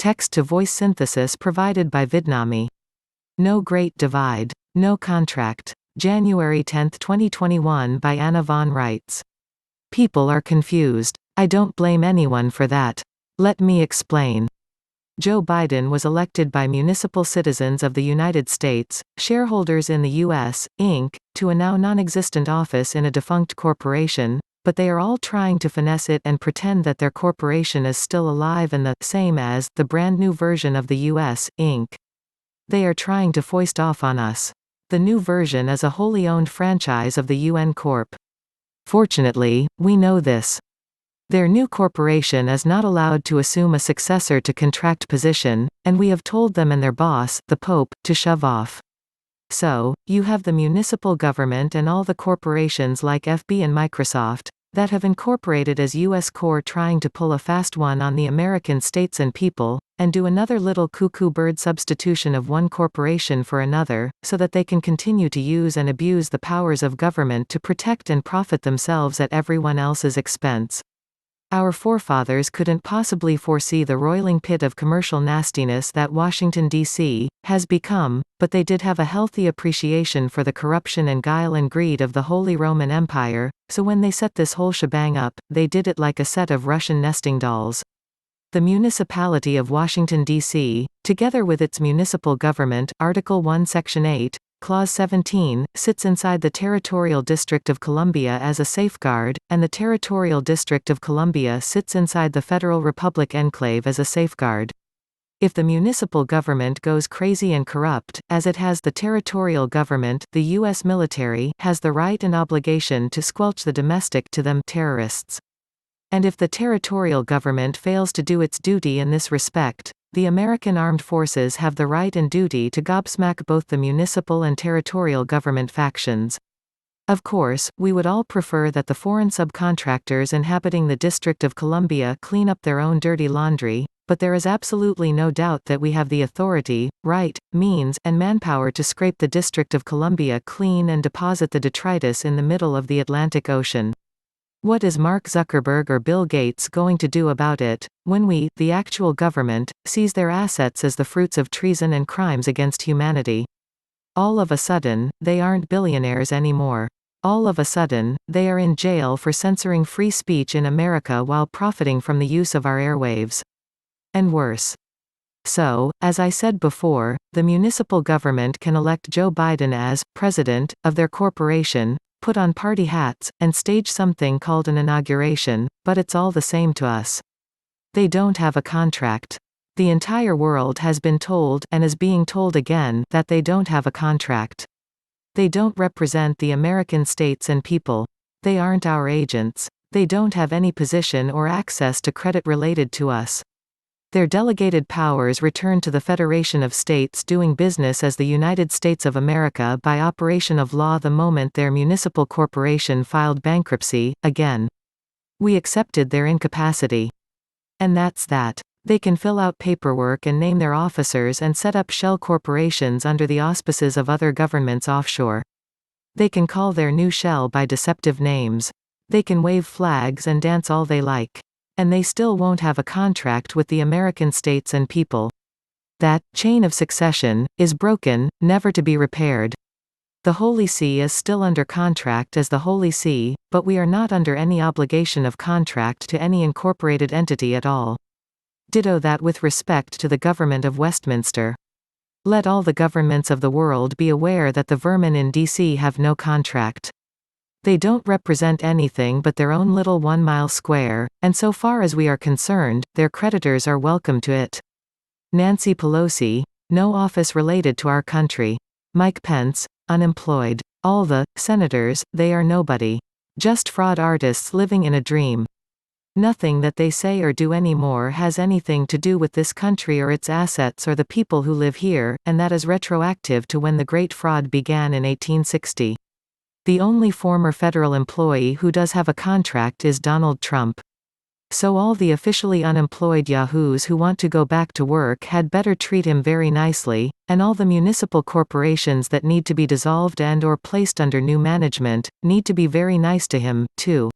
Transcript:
text-to-voice synthesis provided by Vidnami. No Great Divide. No Contract. January 10, 2021 by Anna von Reitz. People are confused. I don't blame anyone for that. Let me explain. Joe Biden was elected by municipal citizens of the United States, shareholders in the U.S., Inc., to a now non-existent office in a defunct corporation, but they are all trying to finesse it and pretend that their corporation is still alive and the same as the brand new version of the U.S., Inc. They are trying to foist off on us. The new version is a wholly owned franchise of the UN CORP. Fortunately, we know this. Their new corporation is not allowed to assume a successor to contract position, and we have told them and their boss, the Pope, to shove off. So, you have the municipal government and all the corporations like FB and Microsoft, that have incorporated as US Corp trying to pull a fast one on the American states and people, and do another little Coo-Coo Bird substitution of one corporation for another, so that they can continue to use and abuse the powers of government to protect and profit themselves at everyone else's expense. Our forefathers couldn't possibly foresee the roiling pit of commercial nastiness that Washington, D.C., has become, but they did have a healthy appreciation for the corruption and guile and greed of the Holy Roman Empire, so when they set this whole shebang up, they did it like a set of Russian nesting dolls. The municipality of Washington, D.C., together with its municipal government, Article 1 Section 8, Clause 17, sits inside the Territorial District of Columbia as a safeguard, and the Territorial District of Columbia sits inside the Federal Republic Enclave as a safeguard. If the municipal government goes crazy and corrupt, as it has the territorial government, the U.S. military has the right and obligation to squelch the domestic to them terrorists. And if the territorial government fails to do its duty in this respect, the American Armed Forces have the right and duty to gobsmack both the municipal and territorial government factions. Of course, we would all prefer that the foreign subcontractors inhabiting the District of Columbia clean up their own dirty laundry, but there is absolutely no doubt that we have the authority, right, means, and manpower to scrape the District of Columbia clean and deposit the detritus in the middle of the Atlantic Ocean. What is Mark Zuckerberg or Bill Gates going to do about it, when we, the actual government, seize their assets as the fruits of treason and crimes against humanity? All of a sudden, they aren't billionaires anymore. All of a sudden, they are in jail for censoring free speech in America while profiting from the use of our airwaves. And worse. So, as I said before, the municipal government can elect Joe Biden as president of their corporation, put on party hats, and stage something called an inauguration, but it's all the same to us. They don't have a contract. The entire world has been told, and is being told again, that they don't have a contract. They don't represent the American states and people. They aren't our agents. They don't have any position or access to credit related to us. Their delegated powers return to the Federation of States doing business as the United States of America by operation of law the moment their municipal corporation filed bankruptcy, again. We accepted their incapacity. And that's that. They can fill out paperwork and name their officers and set up shell corporations under the auspices of other governments offshore. They can call their new shell by deceptive names. They can wave flags and dance all they like. And they still won't have a contract with the American states and people. That chain of succession is broken, never to be repaired. The Holy See is still under contract as the Holy See, but we are not under any obligation of contract to any incorporated entity at all. Ditto that with respect to the government of Westminster. Let all the governments of the world be aware that the vermin in D.C. have no contract. They don't represent anything but their own little 1 mile square, and so far as we are concerned, their creditors are welcome to it. Nancy Pelosi, no office related to our country. Mike Pence, unemployed. All the senators, they are nobody. Just fraud artists living in a dream. Nothing that they say or do anymore has anything to do with this country or its assets or the people who live here, and that is retroactive to when the Great Fraud began in 1860. The only former federal employee who does have a contract is Donald Trump. So all the officially unemployed yahoos who want to go back to work had better treat him very nicely, and all the municipal corporations that need to be dissolved and or placed under new management, need to be very nice to him, too.